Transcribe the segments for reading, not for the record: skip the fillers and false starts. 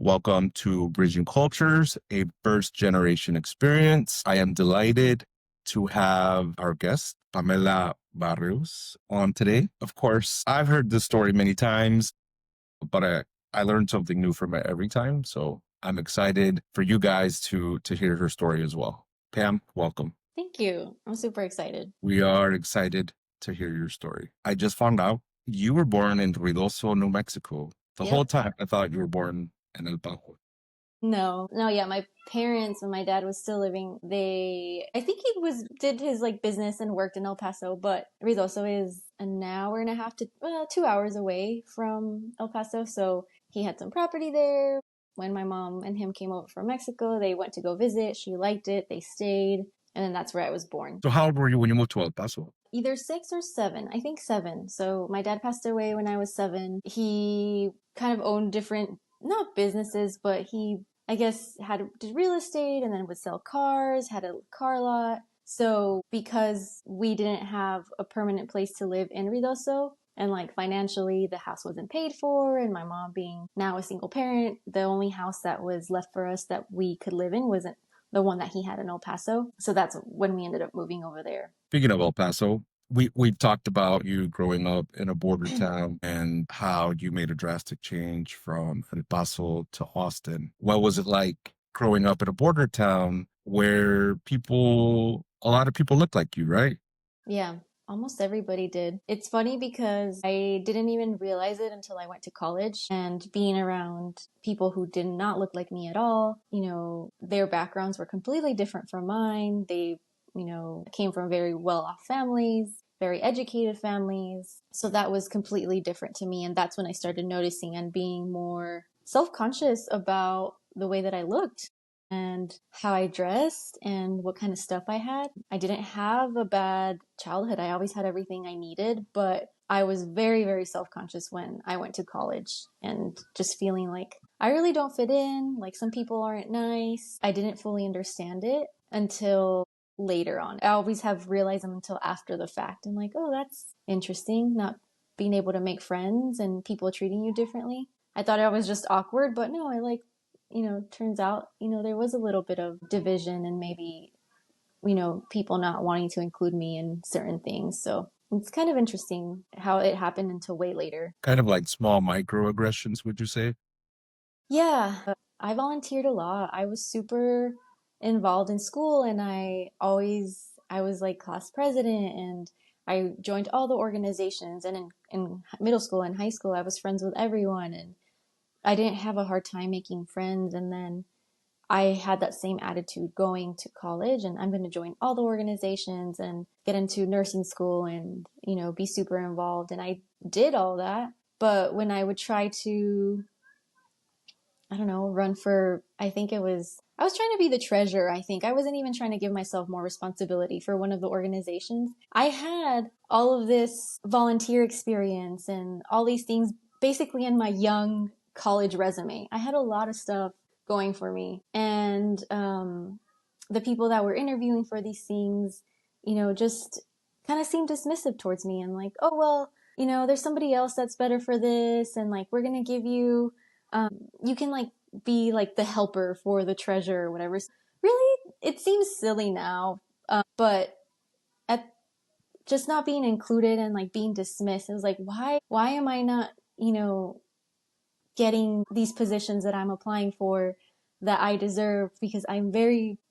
Welcome to Bridging Cultures, a first generation experience. I am delighted to have our guest, Pamela Barrios, on today. Of course, I've heard this story many times, but I learned something new from it every time. So I'm excited for you guys to hear her story as well. Pam, welcome. Thank you. I'm super excited. We are excited to hear your story. I just found out you were born in Ruidoso, New Mexico. The whole Yep. time I thought you were born in El Paso. No, yeah, my parents, when my dad was still living, I think did his like business and worked in El Paso, but Ruidoso is an hour and a half to 2 hours away from El Paso. So he had some property there. When my mom and him came over from Mexico, they went to go visit. She liked it. They stayed. And then that's where I was born. So how old were you when you moved to El Paso? Either 6 or 7. I think 7. So my dad passed away when I was 7. He kind of owned different, not businesses, but he, I guess, did real estate and then would sell cars, had a car lot. So because we didn't have a permanent place to live in Ruidoso, and like financially the house wasn't paid for, and my mom being now a single parent, the only house that was left for us that we could live in wasn't the one that he had in El Paso. So that's when we ended up moving over there. Speaking of El Paso, we talked about you growing up in a border town and how you made a drastic change from El Paso to Austin. What was it like growing up in a border town where a lot of people look like you, right? Yeah, almost everybody did. It's funny because I didn't even realize it until I went to college and being around people who did not look like me at all. Their backgrounds were completely different from mine. They, came from very well off families, very educated families. So that was completely different to me. And that's when I started noticing and being more self conscious about the way that I looked and how I dressed and what kind of stuff I had. I didn't have a bad childhood. I always had everything I needed, but I was very, very self conscious when I went to college and just feeling like I really don't fit in. Like some people aren't nice. I didn't fully understand it until later on. I always have realized them until after the fact. And like, oh, that's interesting. Not being able to make friends and people treating you differently. I thought I was just awkward, but no, I like turns out, there was a little bit of division and maybe, people not wanting to include me in certain things. So it's kind of interesting how it happened until way later. Kind of like small microaggressions, would you say? Yeah, I volunteered a lot. I was super involved in school and I was like class president and I joined all the organizations and in middle school and high school, I was friends with everyone and I didn't have a hard time making friends. And then I had that same attitude going to college and I'm going to join all the organizations and get into nursing school and, be super involved. And I did all that. But when I would try to, I don't know, I was trying to be the treasurer. I think I wasn't even trying to give myself more responsibility for one of the organizations. I had all of this volunteer experience and all these things basically in my young college resume. I had a lot of stuff going for me. And the people that were interviewing for these things, just kind of seemed dismissive towards me and like, oh, well, there's somebody else that's better for this. And like, we're going to give you, you can like be like the helper for the treasure or whatever. Really, it seems silly now. But at just not being included and like being dismissed, it was like, why am I not, getting these positions that I'm applying for that I deserve because I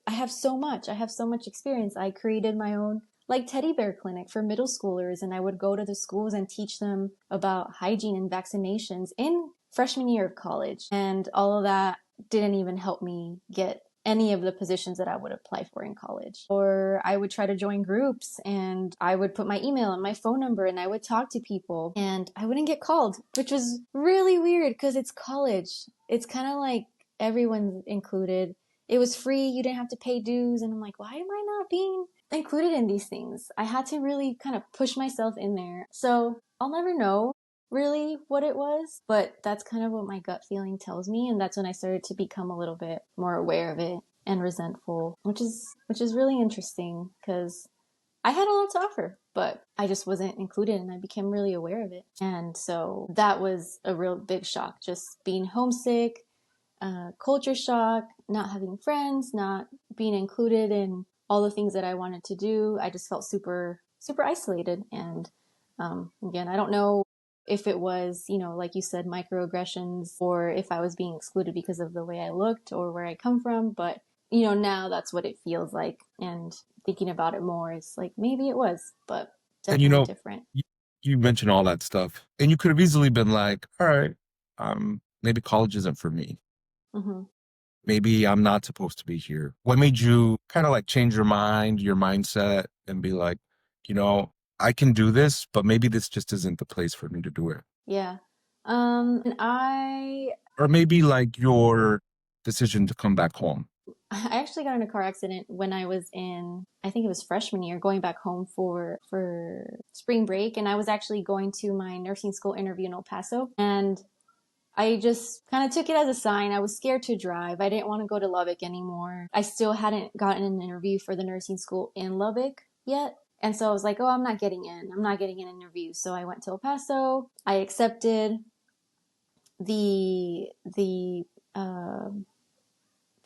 have so much. I have so much experience. I created my own like teddy bear clinic for middle schoolers and I would go to the schools and teach them about hygiene and vaccinations in freshman year of college. And all of that didn't even help me get any of the positions that I would apply for in college. Or I would try to join groups and I would put my email and my phone number and I would talk to people and I wouldn't get called, which was really weird because it's college. It's kind of like everyone's included. It was free. You didn't have to pay dues. And I'm like, why am I not being included in these things? I had to really kind of push myself in there. So I'll never know really what it was, but that's kind of what my gut feeling tells me. And that's when I started to become a little bit more aware of it and resentful, which is really interesting because I had a lot to offer, but I just wasn't included and I became really aware of it. And so that was a real big shock, just being homesick, culture shock, not having friends, not being included in all the things that I wanted to do. I just felt super, super isolated. And again, I don't know if it was, like you said, microaggressions, or if I was being excluded because of the way I looked or where I come from. But, now that's what it feels like. And thinking about it more, it's like maybe it was, but And definitely different. you mentioned all that stuff, and you could have easily been like, all right, maybe college isn't for me. Hmm. Maybe I'm not supposed to be here. What made you kind of like change your mind, your mindset, and be like, you know, I can do this, but maybe this just isn't the place for me to do it? Yeah. And Or maybe like your decision to come back home. I actually got in a car accident when I was in, I think it was freshman year, going back home for spring break, and I was actually going to my nursing school interview in El Paso, and I just kind of took it as a sign. I was scared to drive. I didn't want to go to Lubbock anymore. I still hadn't gotten an interview for the nursing school in Lubbock yet. And so I was like, oh, I'm not getting in. I'm not getting an interview. So I went to El Paso. I accepted the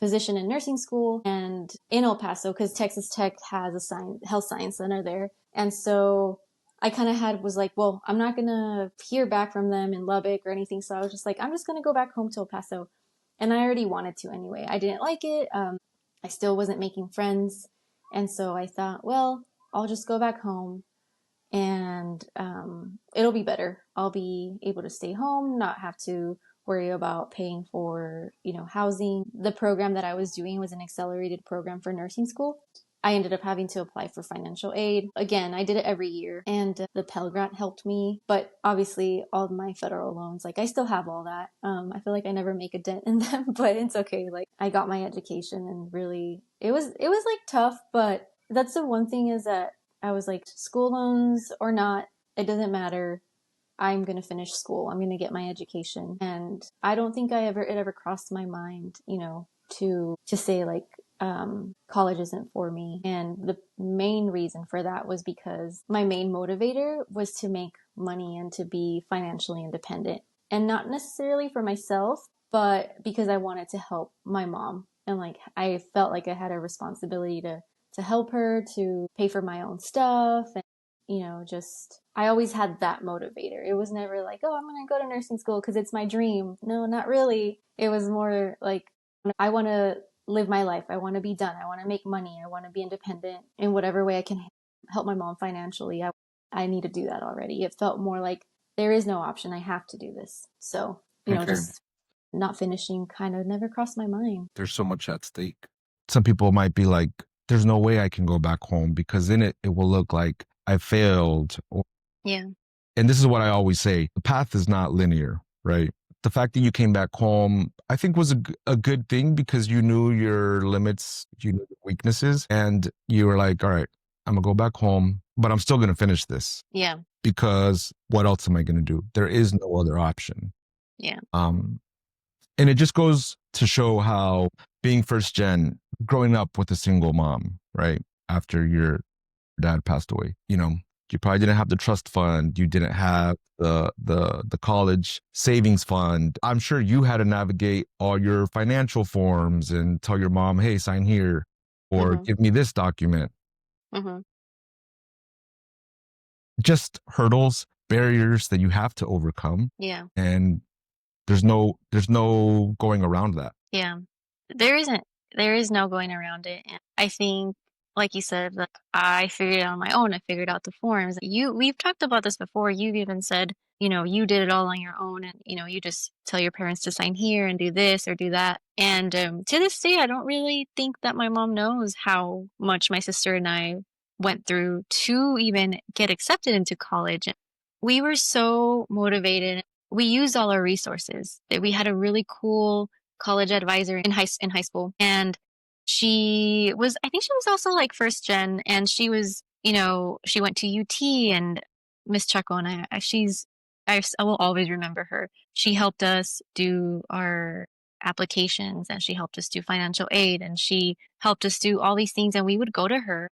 position in nursing school and in El Paso, because Texas Tech has a health science center there. And so I kind of was like, well, I'm not going to hear back from them in Lubbock or anything. So I was just like, I'm just going to go back home to El Paso. And I already wanted to anyway. I didn't like it. I still wasn't making friends. And so I thought, well, I'll just go back home, and it'll be better. I'll be able to stay home, not have to worry about paying for, housing. The program that I was doing was an accelerated program for nursing school. I ended up having to apply for financial aid. Again, I did it every year, and the Pell Grant helped me. But obviously, all of my federal loans, like I still have all that. I feel like I never make a dent in them, but it's okay. Like I got my education, and really, it was like tough. But that's the one thing, is that I was like, school loans or not, it doesn't matter. I'm going to finish school. I'm going to get my education. And I don't think it ever crossed my mind, to say like, college isn't for me. And the main reason for that was because my main motivator was to make money and to be financially independent, and not necessarily for myself, but because I wanted to help my mom. And like, I felt like I had a responsibility to help her, to pay for my own stuff, and just I always had that motivator. It was never like, oh, I'm going to go to nursing school because it's my dream. No, not really. It was more like, I want to live my life. I want to be done. I want to make money. I want to be independent in whatever way I can help my mom financially. I need to do that already. It felt more like there is no option. I have to do this. So, Okay. just not finishing kind of never crossed my mind. There's so much at stake. Some people might be like, there's no way I can go back home because in it will look like I failed. Yeah. And this is what I always say, the path is not linear, right? The fact that you came back home, I think was a good thing because you knew your limits, you knew your weaknesses, and you were like, all right, I'm gonna go back home, but I'm still gonna finish this Yeah. because what else am I gonna do? There is no other option. Yeah. And it just goes to show how being first gen, growing up with a single mom, right? After your dad passed away, you probably didn't have the trust fund. You didn't have the college savings fund. I'm sure you had to navigate all your financial forms and tell your mom, hey, sign here or Mm-hmm. give me this document. Mm-hmm. Just hurdles, barriers that you have to overcome. Yeah. And there's no going around that. Yeah. There isn't. There is no going around it. And I think, like you said, like I figured it out on my own. I figured out the forms. We've talked about this before. You've even said, you did it all on your own, and you just tell your parents to sign here and do this or do that. And to this day, I don't really think that my mom knows how much my sister and I went through to even get accepted into college. We were so motivated. We used all our resources. We had a really cool college advisor in high school, and I think she was also like first gen, and she was, she went to UT, and Miss Chacon, I will always remember her. She helped us do our applications, and she helped us do financial aid, and she helped us do all these things, and we would go to her,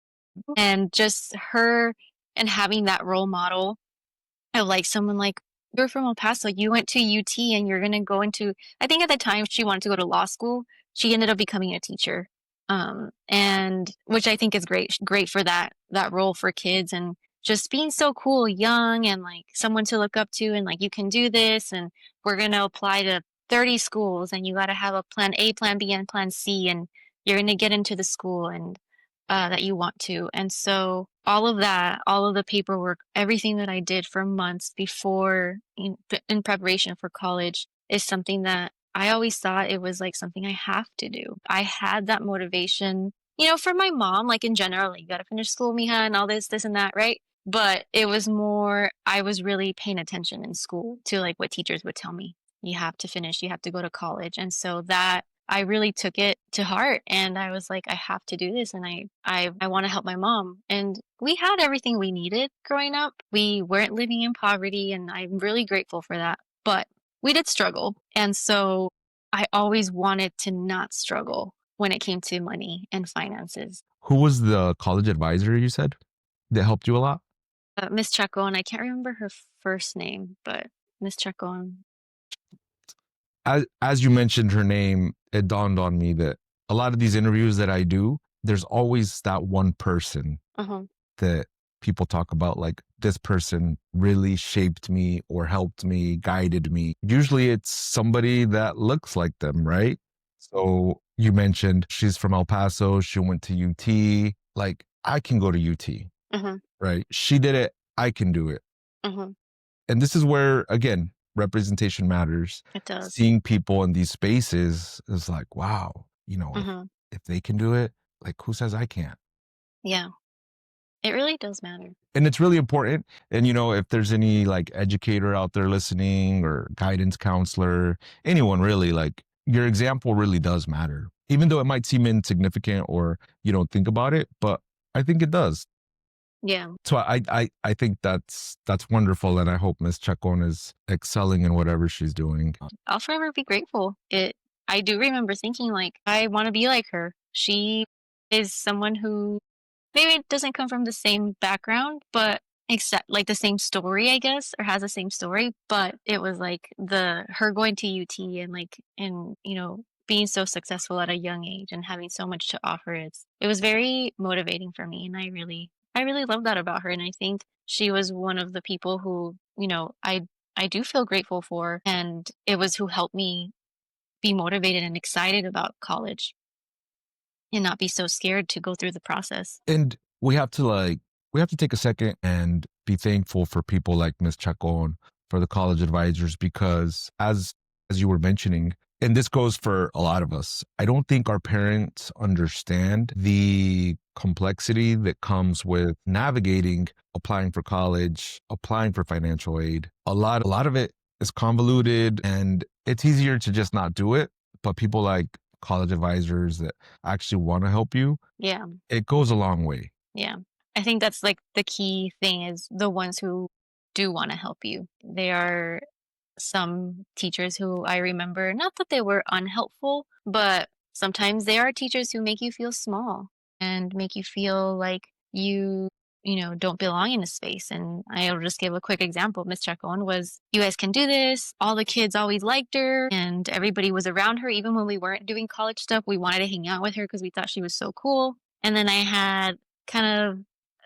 and just her, and having that role model of like someone like you're from El Paso. You went to UT and you're gonna go into, I think at the time she wanted to go to law school. She ended up becoming a teacher. And which I think is great for that role for kids and just being so cool, young and like someone to look up to and like you can do this and we're gonna apply to 30 schools and you gotta have a plan A, plan B, and plan C and you're gonna get into the school and that you want to. And so all of that, all of the paperwork, everything that I did for months before in preparation for college is something that I always thought it was like something I have to do. I had that motivation, for my mom, like in general, like you got to finish school, mija, and all this and that, right? But it was more, I was really paying attention in school to like what teachers would tell me. You have to finish, you have to go to college. And so that I really took it to heart and I was like, I have to do this and I want to help my mom. And we had everything we needed growing up. We weren't living in poverty and I'm really grateful for that. But we did struggle. And so I always wanted to not struggle when it came to money and finances. Who was the college advisor you said that helped you a lot? Miss Chacon, I can't remember her first name, but Miss Chacon. As you mentioned her name, it dawned on me that a lot of these interviews that I do, there's always that one person Uh-huh. that people talk about, like this person really shaped me or helped me, guided me. Usually it's somebody that looks like them, right? So you mentioned she's from El Paso, she went to UT. Like I can go to UT, Uh-huh. right? She did it, I can do it. Uh-huh. And this is where, again, representation matters. It does. Seeing people in these spaces is like, wow, Uh-huh. if they can do it, like who says I can't? Yeah. It really does matter. And it's really important. And if there's any like educator out there listening or guidance counselor, anyone really, like your example really does matter. Even though it might seem insignificant or you don't think about it, but I think it does. Yeah. So I think that's wonderful, and I hope Miss Chacon is excelling in whatever she's doing. I'll forever be grateful. I do remember thinking like I want to be like her. She is someone who maybe doesn't come from the same background, but except like the same story, I guess, or has the same story, but it was like the her going to UT and like and being so successful at a young age and having so much to offer. It was very motivating for me and I really love that about her and I think she was one of the people who, I do feel grateful for and it was who helped me be motivated and excited about college and not be so scared to go through the process. And we have to take a second and be thankful for people like Miss Chacon, for the college advisors, because as you were mentioning, and this goes for a lot of us, I don't think our parents understand the complexity that comes with navigating applying for college, applying for financial aid. A lot of it is convoluted and it's easier to just not do it. But people like college advisors that actually want to help you, Yeah. it goes a long way. Yeah. I think that's like the key thing is the ones who do want to help you. They are some teachers who I remember, not that they were unhelpful, but sometimes they are teachers who make you feel small and make you feel like don't belong in a space. And I'll just give a quick example. Miss Chacon was, you guys can do this. All the kids always liked her and everybody was around her. Even when we weren't doing college stuff, we wanted to hang out with her because we thought she was so cool. And then I had kind of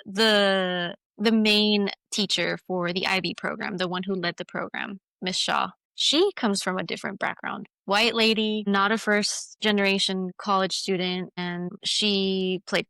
the main teacher for the IB program, the one who led the program, Miss Shaw. She comes from a different background. White lady, not a first generation college student, and she played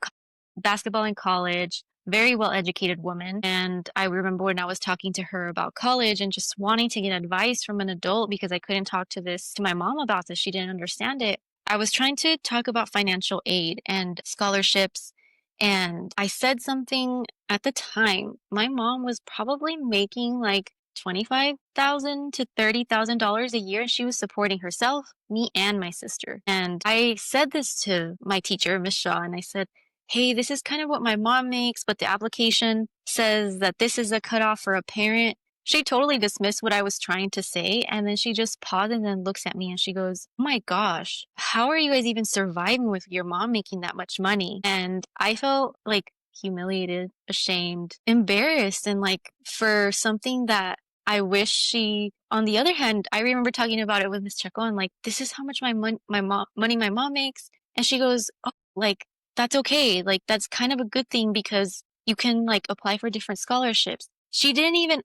basketball in college, very well educated woman. And I remember when I was talking to her about college and just wanting to get advice from an adult because I couldn't talk to my mom about this. She didn't understand it. I was trying to talk about financial aid and scholarships. And I said something at the time. My mom was probably making like 25,000 to $30,000 a year. And she was supporting herself, me, and my sister. And I said this to my teacher, Miss Shaw, and I said, hey, this is kind of what my mom makes, but the application says that this is a cutoff for a parent. She totally dismissed what I was trying to say. And then she just paused and then looks at me and she goes, oh my gosh, how are you guys even surviving with your mom making that much money? And I felt like humiliated, ashamed, embarrassed, and like for something that I wish she, on the other hand, I remember talking about it with Miss Chacon, like, this is how much money my mom makes. And she goes, oh, like, that's okay. Like, that's kind of a good thing because you can like apply for different scholarships. She didn't even,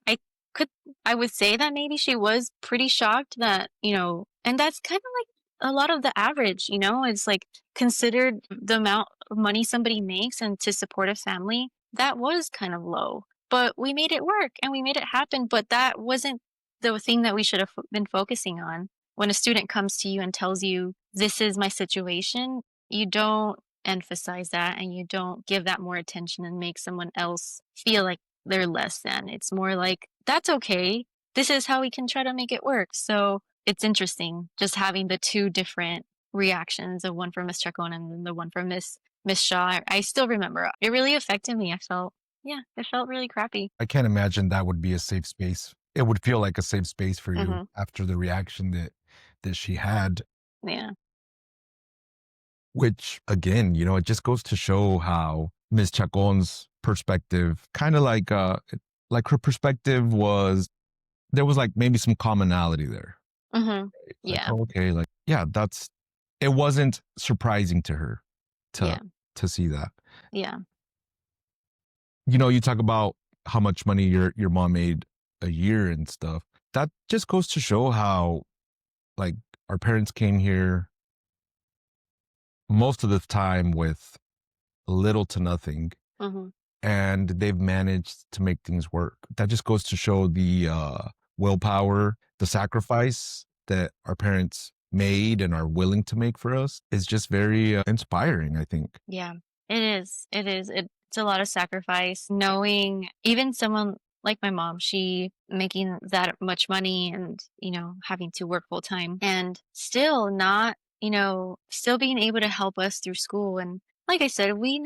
could, I would say that maybe she was pretty shocked that, and that's kind of like a lot of the average, it's like considered the amount of money somebody makes and to support a family, that was kind of low. But we made it work and we made it happen. But that wasn't the thing that we should have been focusing on. When a student comes to you and tells you, this is my situation, you don't emphasize that and you don't give that more attention and make someone else feel like they're less than. It's more like, that's okay. This is how we can try to make it work. So it's interesting just having the two different reactions of one from Miss Chacon and then the one from Miss Shaw. I still remember it really affected me. Yeah, it felt really crappy. I can't imagine that would be a safe space. It would feel like a safe space for you Hmm. after the reaction that she had, Yeah. which again, it just goes to show how Ms. Chacon's perspective kind of like her perspective was there was like maybe some commonality there. Hmm. Like, Yeah. oh, okay, like yeah, it wasn't surprising to her to Yeah. to see that. Yeah. You talk about how much money your mom made a year and stuff. That just goes to show how like our parents came here most of the time with little to nothing, Hmm. and they've managed to make things work. That just goes to show the willpower, the sacrifice that our parents made and are willing to make for us is just very inspiring, I think. Yeah. It is. It is. It's a lot of sacrifice knowing even someone like my mom, she making that much money and, having to work full time and still not, still being able to help us through school. And like I said, we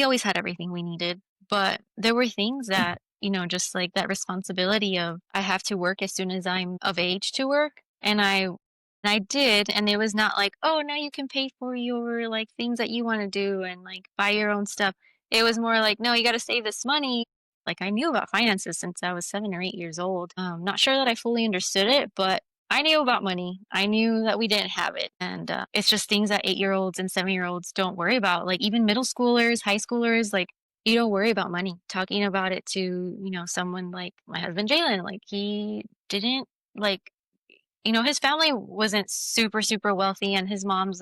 always had everything we needed, but there were things that, just like that responsibility of I have to work as soon as I'm of age to work. And I did, and it was not like, oh, now you can pay for your like things that you want to do and like buy your own stuff. It was more like, no, you got to save this money. Like I knew about finances since I was 7 or 8 years old. Not sure that I fully understood it, but I knew about money. I knew that we didn't have it, and it's just things that 8-year-olds and 7-year-olds don't worry about. Like even middle schoolers, high schoolers, like you don't worry about money. Talking about it to someone like my husband Jalen, like he didn't like his family wasn't super, super wealthy, and his mom's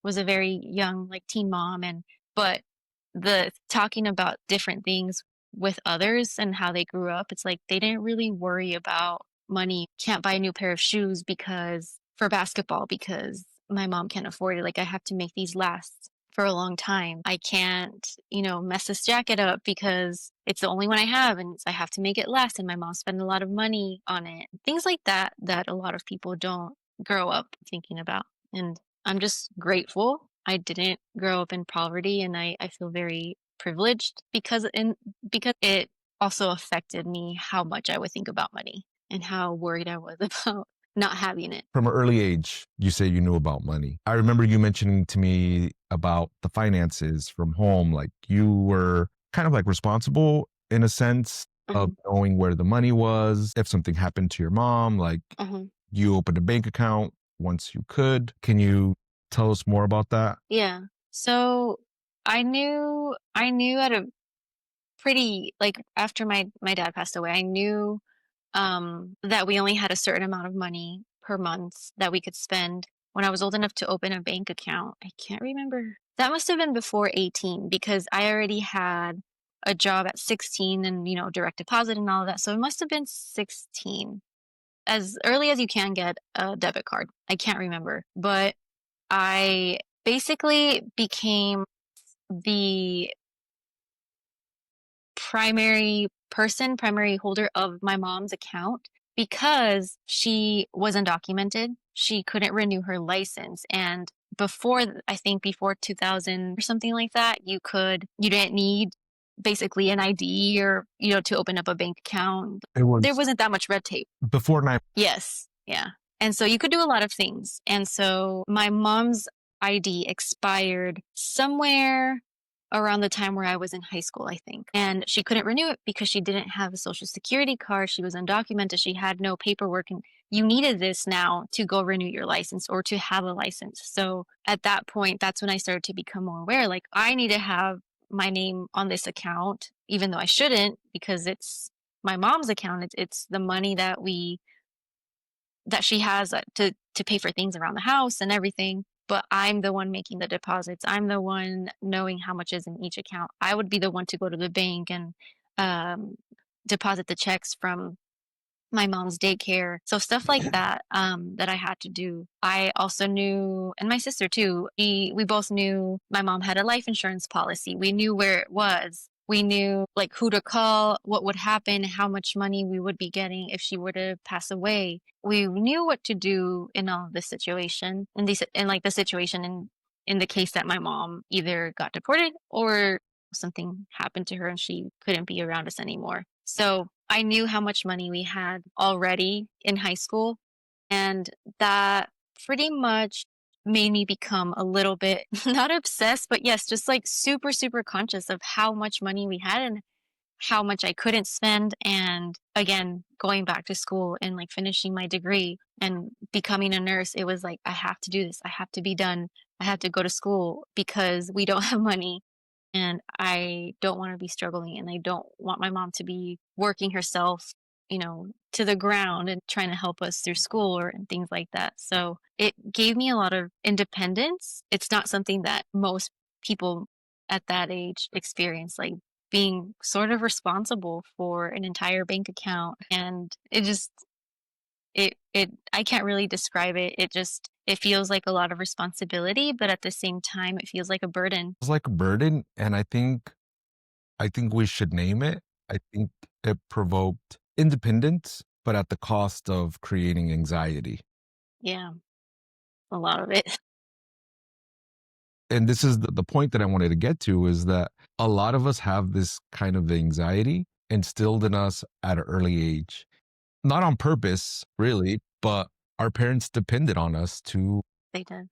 was a very young, like teen mom. But the talking about different things with others and how they grew up, it's like they didn't really worry about money. Can't buy a new pair of shoes because for basketball because my mom can't afford it. Like I have to make these last for a long time. I can't, mess this jacket up because it's the only one I have and I have to make it last. And my mom spent a lot of money on it. Things like that, that a lot of people don't grow up thinking about. And I'm just grateful I didn't grow up in poverty, and I feel very privileged because it also affected me how much I would think about money and how worried I was about not having it. From an early age, you say you knew about money. I remember you mentioning to me about the finances from home. Like you were kind of like responsible in a sense of Hmm. knowing where the money was. If something happened to your mom, like Hmm. you opened a bank account once you could. Can you tell us more about that? Yeah. So I knew at a pretty like after my dad passed away, I knew that we only had a certain amount of money per month that we could spend. When I was old enough to open a bank account, I can't remember. That must have been before 18 because I already had a job at 16 and, direct deposit and all of that. So it must have been 16. As early as you can get a debit card. I can't remember, but I basically became the primary holder of my mom's account because she was undocumented. She couldn't renew her license. And I think before 2000 or something like that, you didn't need basically an ID or, to open up a bank account. It There was wasn't that much red tape. before 9. Yes. Yeah. And so you could do a lot of things. And so my mom's ID expired somewhere around the time where I was in high school, I think. And she couldn't renew it because she didn't have a social security card. She was undocumented. She had no paperwork. And you needed this now to go renew your license or to have a license. So at that point, that's when I started to become more aware. Like, I need to have my name on this account, even though I shouldn't, because it's my mom's account. It's the money that she has to pay for things around the house and everything. But I'm the one making the deposits. I'm the one knowing how much is in each account. I would be the one to go to the bank and um, deposit the checks from my mom's daycare. So stuff like that, that I had to do. I also knew, and my sister too, we both knew my mom had a life insurance policy. We knew where it was. We knew like who to call, what would happen, how much money we would be getting if she were to pass away. We knew what to do in all of this situation, in like the situation in the case that my mom either got deported or something happened to her and she couldn't be around us anymore. So I knew how much money we had already in high school, and that pretty much made me become a little bit not obsessed, but yes, just like super, super conscious of how much money we had and how much I couldn't spend. And again, going back to school and like finishing my degree and becoming a nurse, it was like, I have to do this. I have to be done. I have to go to school because we don't have money and I don't want to be struggling and I don't want my mom to be working herself, to the ground and trying to help us through school and things like that. So it gave me a lot of independence. It's not something that most people at that age experience, like being sort of responsible for an entire bank account. And it I can't really describe it. It feels like a lot of responsibility, but at the same time it feels like a burden. It's like a burden, and I think we should name it. I think it provoked independence, but at the cost of creating anxiety. Yeah, a lot of it. And this is the point that I wanted to get to, is that a lot of us have this kind of anxiety instilled in us at an early age. Not on purpose, really, but our parents depended on us to, They did.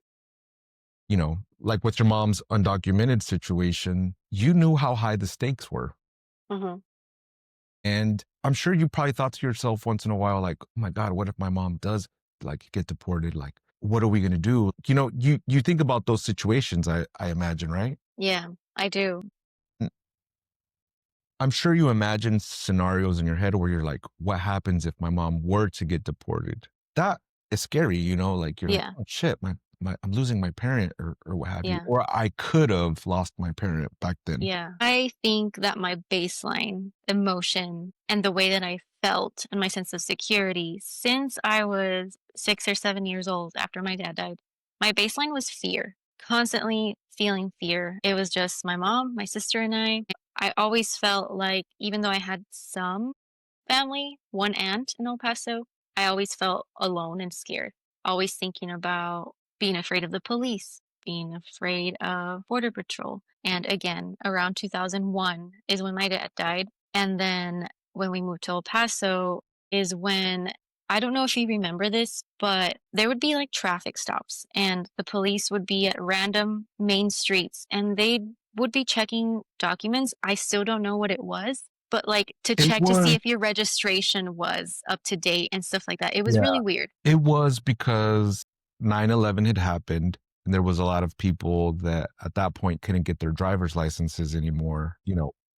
like with your mom's undocumented situation, you knew how high the stakes were. Hmm. And I'm sure you probably thought to yourself once in a while, like, oh my God, what if my mom does like get deported? Like, what are we going to do? You think about those situations, I imagine, right? Yeah, I do. N- I'm sure you imagine scenarios in your head where you're like, what happens if my mom were to get deported? That is scary, like you're like, Yeah, oh shit, I'm losing my parent or what have you. yeah. Or I could have lost my parent back then. Yeah. I think that my baseline emotion and the way that I felt and my sense of security since I was 6 or 7 years old after my dad died, my baseline was fear, constantly feeling fear. It was just my mom, my sister, and I. I always felt like, even though I had some family, one aunt in El Paso, I always felt alone and scared, always thinking about being afraid of the police, being afraid of Border Patrol. And again, around 2001 is when my dad died. And then when we moved to El Paso is when, I don't know if you remember this, but there would be like traffic stops and the police would be at random main streets and they would be checking documents. I still don't know what it was, but like to It check to see was, if your registration was up to date and stuff like that. It was yeah, really weird. it was because 9/11 had happened and there was a lot of people that at that point couldn't get their driver's licenses anymore,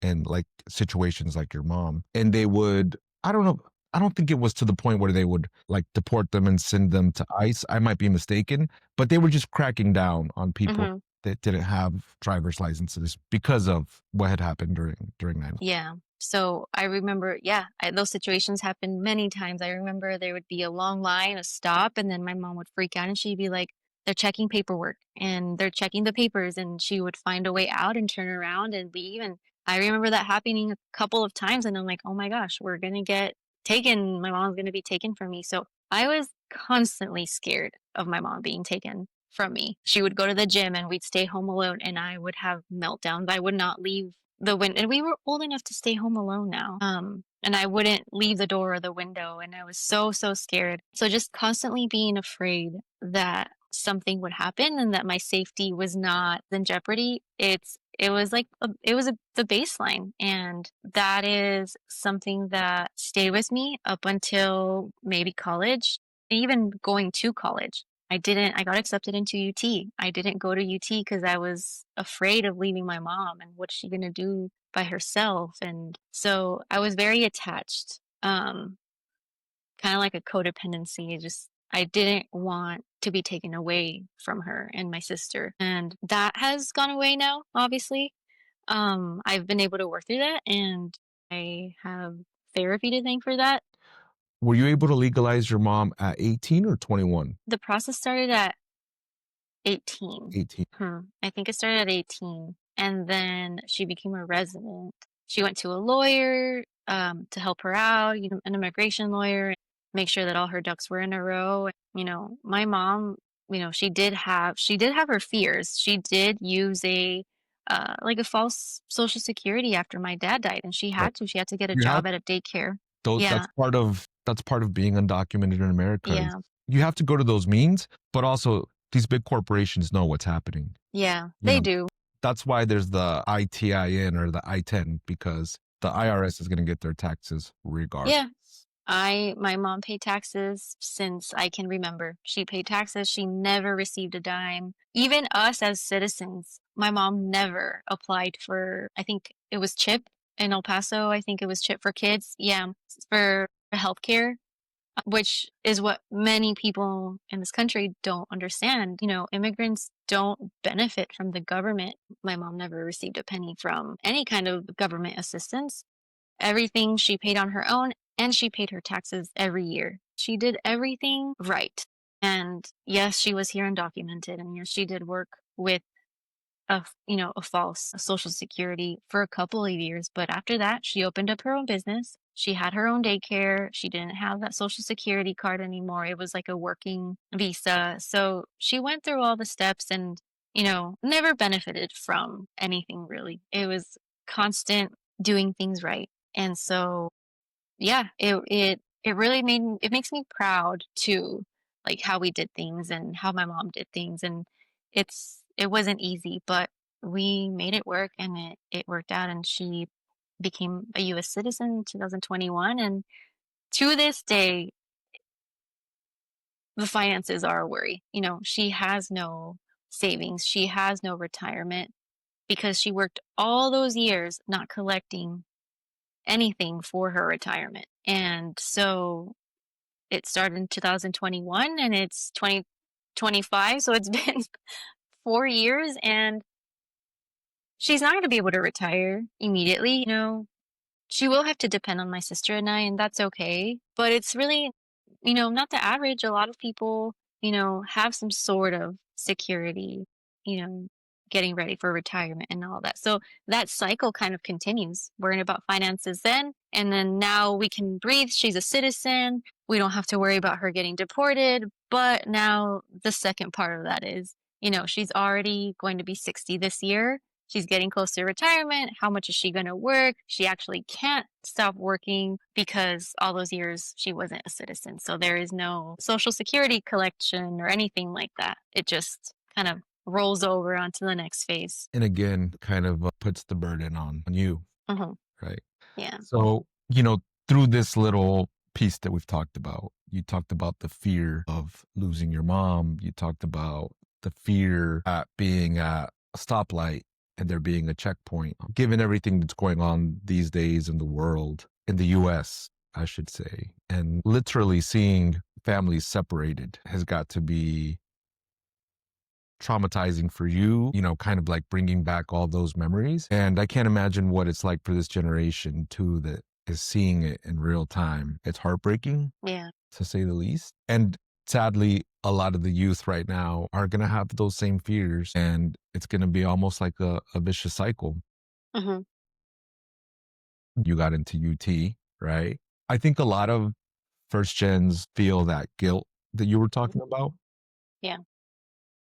and like situations like your mom. And they would, I don't know, I don't think it was to the point where they would like deport them and send them to ICE. I might be mistaken, but they were just cracking down on people Hmm. that didn't have driver's licenses because of what had happened during 9. Yeah. So I remember, yeah, those situations happened many times. I remember there would be a long line, a stop, and then my mom would freak out and she'd be like, they're checking paperwork and they're checking the papers. And she would find a way out and turn around and leave. And I remember that happening a couple of times. And I'm like, oh my gosh, we're going to get taken. My mom's going to be taken from me. So I was constantly scared of my mom being taken from me. She would go to the gym and we'd stay home alone and I would have meltdowns. I would not leave the window, and we were old enough to stay home alone now. And I wouldn't leave the door or the window, and I was so scared. So just constantly being afraid that something would happen and that my safety was not in jeopardy. it was like the baseline, and that is something that stayed with me up until maybe college, even going to college. I got accepted into UT. I didn't go to UT because I was afraid of leaving my mom and what's she gonna do by herself. And so I was very attached. Kind of like a codependency. I didn't want to be taken away from her and my sister. And that has gone away now, obviously. I've been able to work through that, and I have therapy to thank for that. Were you able to legalize your mom at 18 or 21? The process started at 18. 18. I think it started at 18. And then she became a resident. She went to a lawyer to help her out, an immigration lawyer, make sure that all her ducks were in a row. My mom, she did have her fears. She did use like a false social security after my dad died, and she Right. had to. She had to get a You have job at a daycare. those, Yeah, that's part of being undocumented in America. yeah, You have to go to those means, but also these big corporations know what's happening. yeah. You They know, do. that's why there's the ITIN or the I-10, because the IRS is going to get their taxes regardless. Yeah. My mom paid taxes since I can remember. She paid taxes. She never received a dime. Even us as citizens, my mom never applied for, I think it was CHIP in El Paso. I think it was CHIP for kids. Yeah, for healthcare, which is what many people in this country don't understand. Immigrants don't benefit from the government. My mom never received a penny from any kind of government assistance. Everything she paid on her own, and she paid her taxes every year. She did everything right. And yes, she was here undocumented, and yes, she did work with a false social security for a couple of years. But after that, she opened up her own business. She had her own daycare. She didn't have that social security card anymore. It was like a working visa. So she went through all the steps and, never benefited from anything really. It was constant doing things right. And so, yeah, it really it makes me proud too, like how we did things and how my mom did things. And it wasn't easy, but we made it work, and it worked out, and she became a US citizen in 2021. And to this day, the finances are a worry. She has no savings. She has no retirement because she worked all those years not collecting anything for her retirement. And so it started in 2021 and it's 2025. So it's been 4 years, and she's not going to be able to retire immediately. She will have to depend on my sister and I, and that's okay. But it's really, not the average. A lot of people, have some sort of security, you know, getting ready for retirement and all that. So that cycle kind of continues, worrying about finances then. And then now we can breathe. She's a citizen. We don't have to worry about her getting deported. But now the second part of that is, she's already going to be 60 this year. She's getting close to retirement. How much is she going to work? She actually can't stop working because all those years she wasn't a citizen. So there is no social security collection or anything like that. It just kind of rolls over onto the next phase. And again, kind of puts the burden on you, Mhm. right? Yeah. So, through this little piece that we've talked about, you talked about the fear of losing your mom. You talked about the fear at being at a stoplight and there being a checkpoint. Given everything that's going on these days in the world, in the US, I should say, and literally seeing families separated has got to be traumatizing for you, kind of like bringing back all those memories. And I can't imagine what it's like for this generation too, that is seeing it in real time. It's heartbreaking, Yeah. to say the least. And sadly, a lot of the youth right now are going to have those same fears, and it's going to be almost like a vicious cycle. Hmm. You got into UT, right? I think a lot of first gens feel that guilt that you were talking about. Yeah.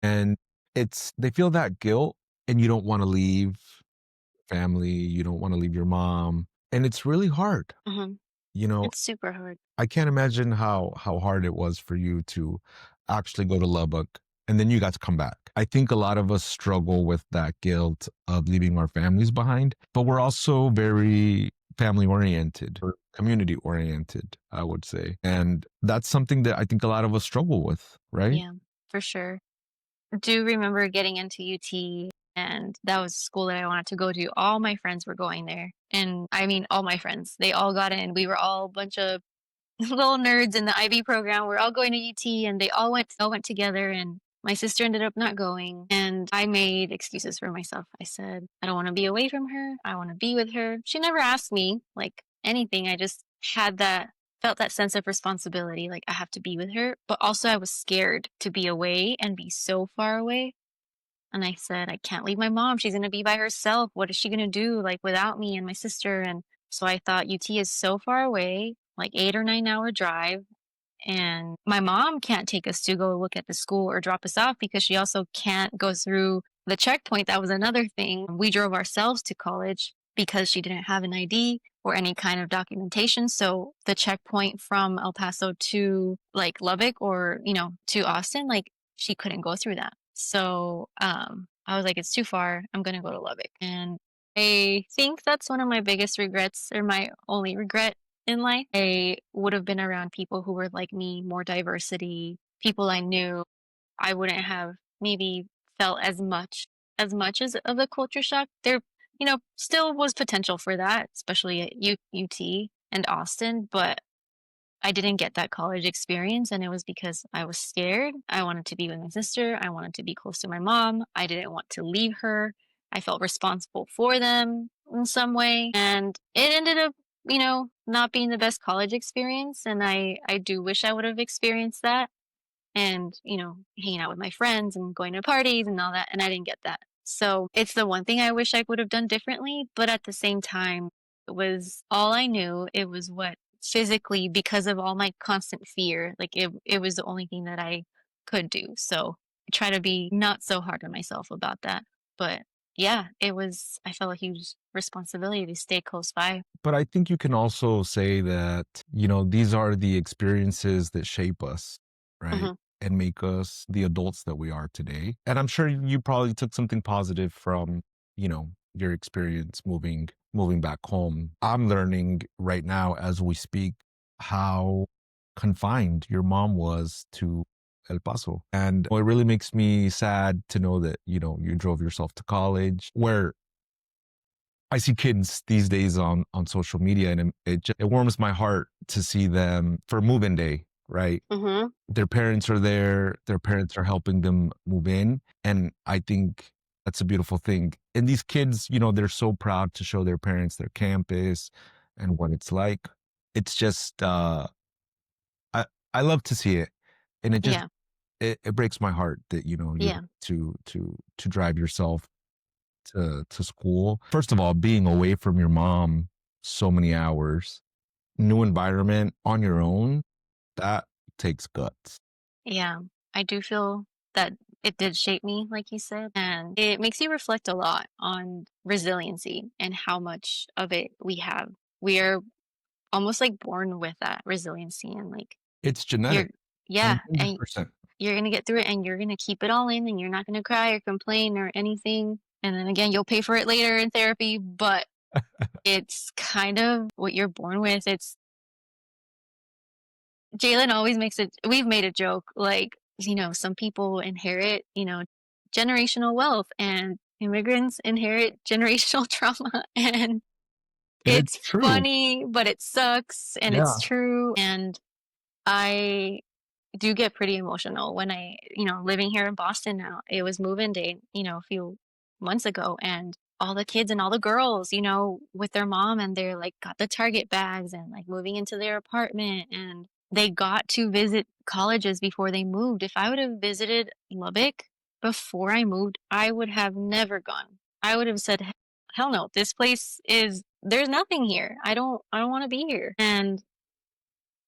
And they feel that guilt, and you don't want to leave family, you don't want to leave your mom. And it's really hard. Hmm. You know, It's super hard. I can't imagine how hard it was for you to actually go to Lubbock, and then you got to come back. I think a lot of us struggle with that guilt of leaving our families behind, but we're also very family oriented or community oriented, I would say. And that's something that I think a lot of us struggle with, right? Yeah, for sure. Do remember getting into UT, and that was school that I wanted to go to. All my friends were going there. And I mean, all my friends, they all got in. We were all a bunch of little nerds in the IB program. We're all going to UT, and they all went together. And my sister ended up not going. And I made excuses for myself. I said, I don't want to be away from her. I want to be with her. She never asked me like anything. I just had that felt that sense of responsibility. Like I have to be with her. But also I was scared to be away and be so far away. And I said, I can't leave my mom. She's going to be by herself. What is she going to do like without me and my sister? And so I thought UT is so far away, like 8 or 9 hour drive. And my mom can't take us to go look at the school or drop us off because she also can't go through the checkpoint. That was another thing. We drove ourselves to college because she didn't have an ID or any kind of documentation. So the checkpoint from El Paso to like Lubbock or, to Austin, like she couldn't go through that. So I was like, it's too far. I'm going to go to Lubbock. And I think that's one of my biggest regrets, or my only regret in life. I would have been around people who were like me, more diversity, people I knew. I wouldn't have maybe felt as much as of the culture shock. There, still was potential for that, especially at UT and Austin, but I didn't get that college experience, and it was because I was scared. I wanted to be with my sister. I wanted to be close to my mom. I didn't want to leave her. I felt responsible for them in some way, and it ended up, not being the best college experience. And I do wish I would have experienced that, and hanging out with my friends and going to parties and all that, and I didn't get that. So it's the one thing I wish I would have done differently, but at the same time, it was all I knew. It was what physically, because of all my constant fear, like it was the only thing that I could do. So I try to be not so hard on myself about that. But yeah, I felt a huge responsibility to stay close by. But I think you can also say that, these are the experiences that shape us, right? Hmm. And make us the adults that we are today. And I'm sure you probably took something positive from, your experience moving back home. I'm learning right now as we speak how confined your mom was to El Paso. And it really makes me sad to know that, you drove yourself to college, where I see kids these days on social media, and it warms my heart to see them for move-in day, right? Hmm. Their parents are there, their parents are helping them move in, and I think that's a beautiful thing. And these kids, they're so proud to show their parents their campus and what it's like. It's just I I love to see it, and Yeah. it breaks my heart that you're Yeah. to drive yourself to school. First of all, being away from your mom so many hours, new environment on your own, that takes guts. Yeah, I do feel that it did shape me, like you said, and it makes you reflect a lot on resiliency and how much of it we have. We are almost like born with that resiliency, and like It's genetic, you're, yeah, and 100%. you're gonna get through it, and you're gonna keep it all in, and you're not gonna cry or complain or anything. And then again, you'll pay for it later in therapy, but it's kind of what you're born with. It's Jalen always makes it, we've made a joke, like, some people inherit, generational wealth, and immigrants inherit generational trauma. And It's it's true. funny, but it sucks, and it's Yeah. true. And I do get pretty emotional when living here in Boston now. It was move-in day, a few months ago, and all the kids and all the girls, with their mom, and they're like got the Target bags and like moving into their apartment, and they got to visit colleges before they moved. If I would have visited Lubbock before I moved, I would have never gone. I would have said, hell no, this place there's nothing here. I don't want to be here. And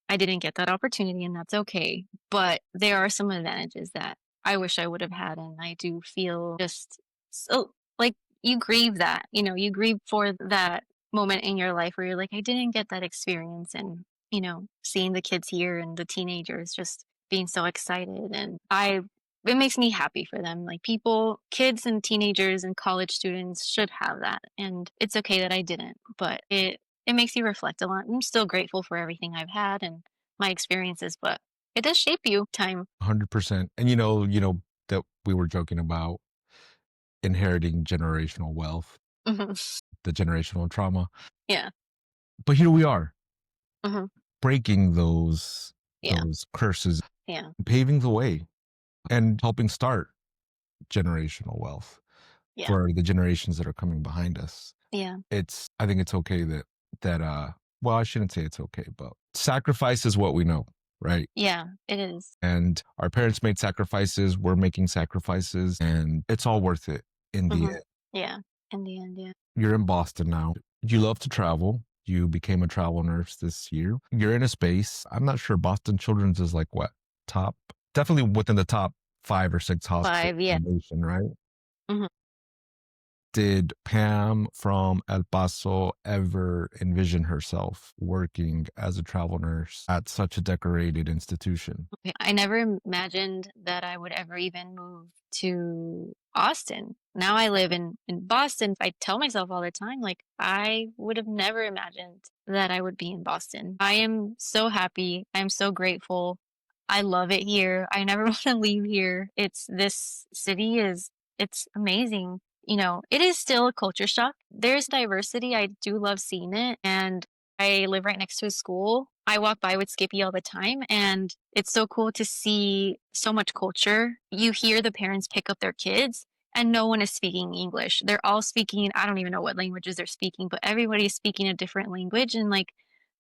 I didn't get that opportunity, and that's okay. But there are some advantages that I wish I would have had, and I do feel just so like you grieve that, you grieve for that moment in your life where you're like, I didn't get that experience, and seeing the kids here and the teenagers just being so excited, and I it makes me happy for them. Like people, kids and teenagers and college students should have that. And it's okay that I didn't, but it makes you reflect a lot. I'm still grateful for everything I've had and my experiences, but it does shape you time. 100%. And that we were joking about inheriting generational wealth, Hmm. the generational trauma. Yeah. But here we are, Hmm. breaking those Yeah. curses, Yeah. paving the way and helping start generational wealth Yeah. for the generations that are coming behind us. Yeah. I think it's okay well, I shouldn't say it's okay, but sacrifice is what we know, right? Yeah. It is. And our parents made sacrifices, we're making sacrifices, and it's all worth it in the Hmm. end. Yeah. In the end, yeah. You're in Boston now. You love to travel. You became a travel nurse this year. You're in a space. I'm not sure Boston Children's is like what? Definitely within the top 5 or 6 hospitals 5, yeah. in the nation, right? Mhm. Did Pam from El Paso ever envision herself working as a travel nurse at such a decorated institution? Okay, I never imagined that I would ever even move to Austin. Now I live in Boston. I tell myself all the time, like, I would have never imagined that I would be in Boston. I am so happy. I'm so grateful. I love it here. I never want to leave here. This city it's amazing. It is still a culture shock. There's diversity. I do love seeing it. And I live right next to a school. I walk by with Skippy all the time, and it's so cool to see so much culture. You hear the parents pick up their kids, and no one is speaking English. They're all speaking, I don't even know what languages they're speaking, but everybody's speaking a different language and like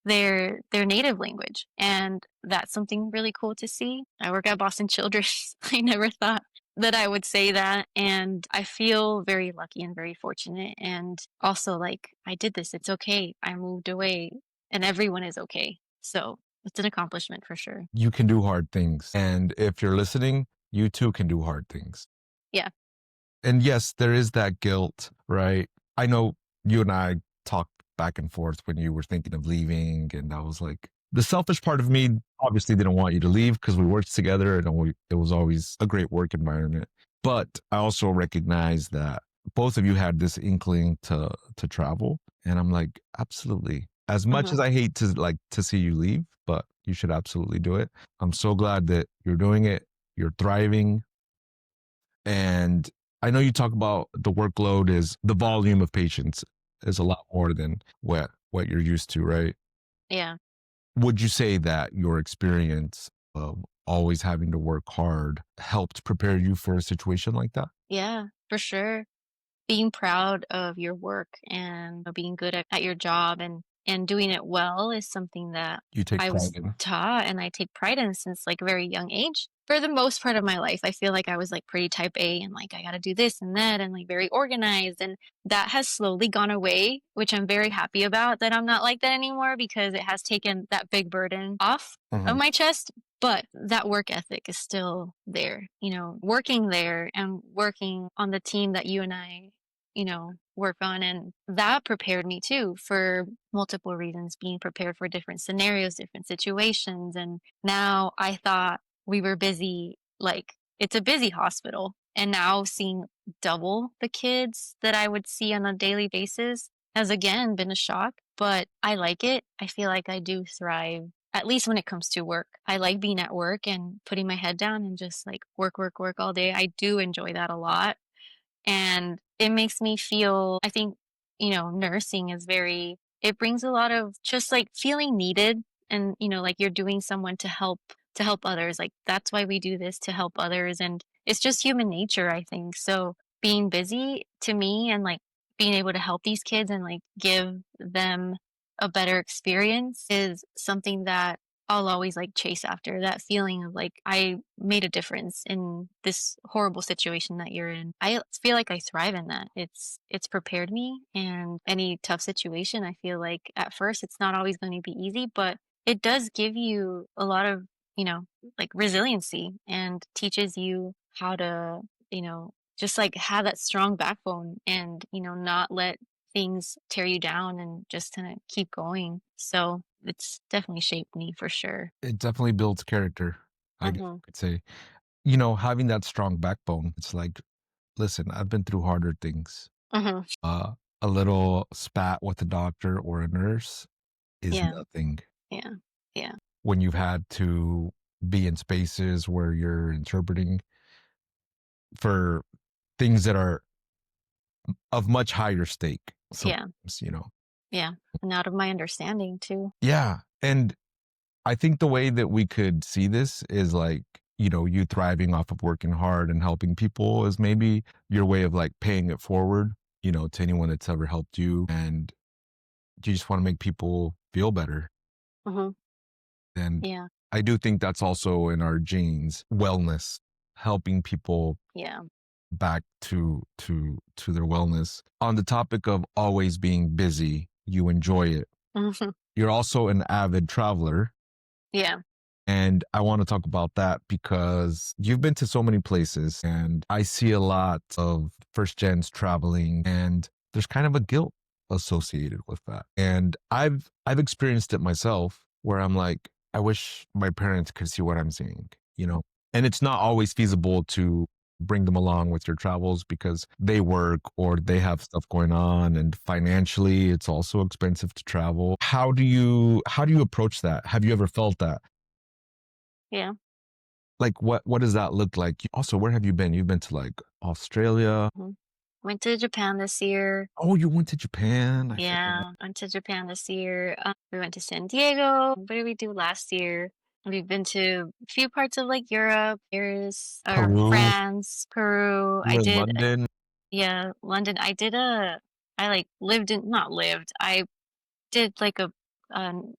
their native language. And that's something really cool to see. I work at Boston Children's. I never thought that I would say that. And I feel very lucky and very fortunate. And also, like, I did this. It's okay. I moved away and everyone is okay. So it's an accomplishment for sure. You can do hard things. And if you're listening, you too can do hard things. Yeah. And yes, there is that guilt, right? I know you and I talked back and forth when you were thinking of leaving. And I was like, the selfish part of me obviously didn't want you to leave because we worked together and it was always a great work environment. But I also recognize that both of you had this inkling to travel. And I'm like, absolutely. As much as I hate to see you leave, but you should absolutely do it. I'm so glad that you're doing it. You're thriving. And I know you talk about the workload is the volume of patients is a lot more than what you're used to, right? Yeah. Would you say that your experience of always having to work hard helped prepare you for a situation like that? Yeah, for sure. Being proud of your work and being good at your job and doing it well is something that You take I pride was in. taught and I take pride in since like a very young age. For the most part of my life, I feel like I was like pretty type A and like I got to do this and that and like very organized, and that has slowly gone away, which I'm very happy about that I'm not like that anymore because it has taken that big burden off of my chest. But that work ethic is still there, working there and working on the team that you and I work on. And that prepared me too for multiple reasons, being prepared for different scenarios, different situations. And now I thought we were busy, like it's a busy hospital. And now seeing double the kids that I would see on a daily basis has again been a shock, but I like it. I feel like I do thrive, at least when it comes to work. I like being at work and putting my head down and just like work, work, work all day. I do enjoy that a lot. And it makes me feel, I think, nursing is it brings a lot of just like feeling needed and, like you're doing someone to help others. Like that's why we do this, to help others. And it's just human nature, I think. So being busy to me and like being able to help these kids and like give them a better experience is something that I'll always like chase after, that feeling of like I made a difference in this horrible situation that you're in. I feel like I thrive in that. It's prepared me, and any tough situation, I feel like at first it's not always going to be easy, but it does give you a lot of, you know, like resiliency, and teaches you how to, just like have that strong backbone and, not let things tear you down and just kind of keep going. So it's definitely shaped me for sure. It definitely builds character, I guess Hmm. I could say. having that strong backbone, it's like, listen, I've been through harder things. Hmm. A little spat with a doctor or a nurse is Yeah. nothing Yeah. Yeah. when you've had to be in spaces where you're interpreting for things that are of much higher stake Yeah. sometimes. Yeah. And out of my understanding too. Yeah. And I think the way that we could see this is like, you thriving off of working hard and helping people is maybe your way of like paying it forward, to anyone that's ever helped you. And you just want to make people feel better. Hmm. And Yeah. I do think that's also in our genes, wellness, helping people Yeah. back to their wellness. On the topic of always being busy, you enjoy it. Hmm. You're also an avid traveler. Yeah. And I want to talk about that because you've been to so many places and I see a lot of first gens traveling and there's kind of a guilt associated with that. And I've experienced it myself where I'm like, I wish my parents could see what I'm seeing. And it's not always feasible to bring them along with your travels because they work or they have stuff going on and financially it's also expensive to travel. How do you approach that? Have you ever felt that? Yeah. Like what does that look like? Also, where have you been? You've been to like Australia. Mhm. Went to Japan this year. Oh, you went to Japan. I forgot. Yeah, went to Japan this year. We went to San Diego. What did we do last year? We've been to a few parts of like Europe, Paris, or Peru. France, Peru. You were in London. Yeah, London. I like lived in, not lived. I did like a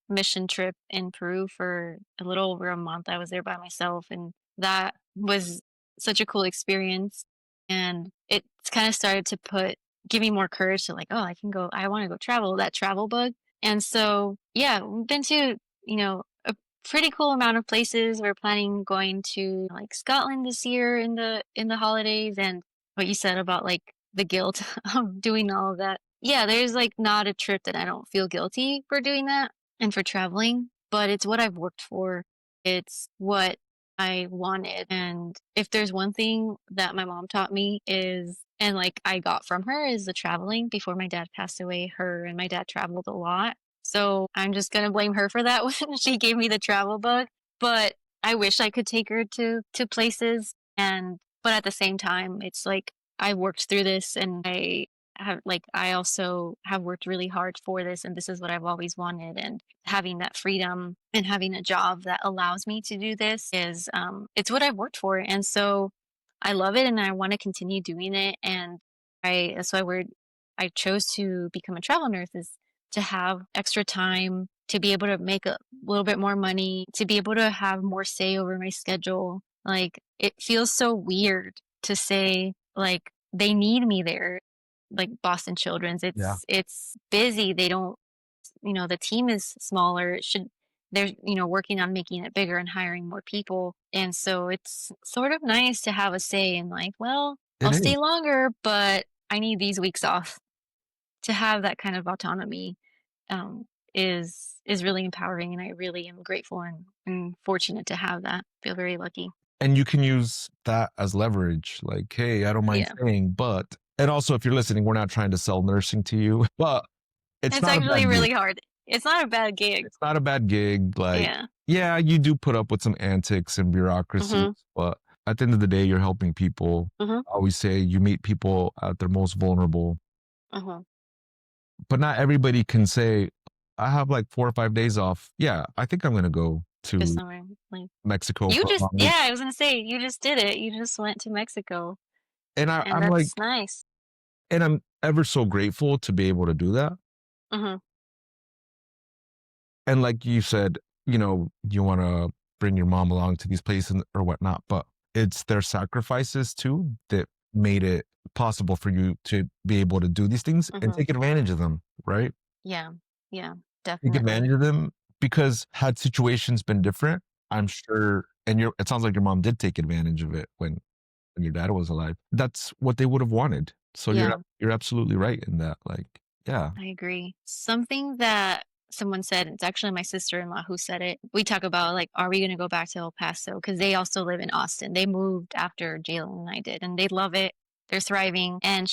mission trip in Peru for a little over a month. I was there by myself, and that was such a cool experience. And it kind of started to give me more courage to like, oh, I can go. I want to go travel. That travel bug. And so, yeah, we've been to a pretty cool amount of places. We're planning going to like Scotland this year in the holidays, and what you said about like the guilt of doing all of that. Yeah, there's like not a trip that I don't feel guilty for doing that and for traveling, but it's what I've worked for. It's what I wanted. And if there's one thing that my mom taught me is, and like I got from her, is the traveling. Before my dad passed away, her and my dad traveled a lot. So I'm just going to blame her for that when she gave me the travel bug. But I wish I could take her to places. But at the same time, it's like I worked through this and I also have worked really hard for this, and this is what I've always wanted. And having that freedom and having a job that allows me to do this is it's what I've worked for. And so I love it and I want to continue doing it. And that's why I chose to become a travel nurse, is to have extra time, to be able to make a little bit more money, to be able to have more say over my schedule. Like it feels so weird to say like they need me there, like Boston Children's. Yeah. It's busy. They don't, the team is smaller. They're, working on making it bigger and hiring more people. And so it's sort of nice to have a say in like, well, It I'll is. stay longer, but I need these weeks off. To have that kind of autonomy um, is really empowering, and I really am grateful and fortunate to have that. Feel very lucky. And you can use that as leverage. Like, hey, I don't mind Yeah, staying, and also if you're listening, we're not trying to sell nursing to you, but it's it's not a actually bad gig. really hard. It's not a bad gig. It's not a bad gig. Like, Yeah. yeah, you do put up with some antics and bureaucracies, Mhm. but at the end of the day, you're helping people. Mhm. I always say you meet people at their most vulnerable, Mhm. but not everybody can say, I have like 4 or 5 days off. Yeah, I think I'm going to go Just to somewhere like Mexico you for a just long week. yeah. I was gonna say you just did it. You just went to Mexico, And and I'm like, that's nice. and I'm ever so grateful to be able to do that. Mhm. And like you said, you want to bring your mom along to these places or whatnot, but it's their sacrifices too that made it possible for you to be able to do these things and Mhm. take advantage of them, right? Yeah. Yeah. Take Definitely. advantage of them because had situations been different, I'm sure, and it sounds like your mom did take advantage of it when your dad was alive. That's what they would have wanted. So Yeah. you're absolutely right in that. Like, yeah. I agree. Something that someone said, it's actually my sister-in-law who said it. We talk about like, are we going to go back to El Paso? Because they also live in Austin. They moved after Jalen and I did, and they love it. They're thriving. And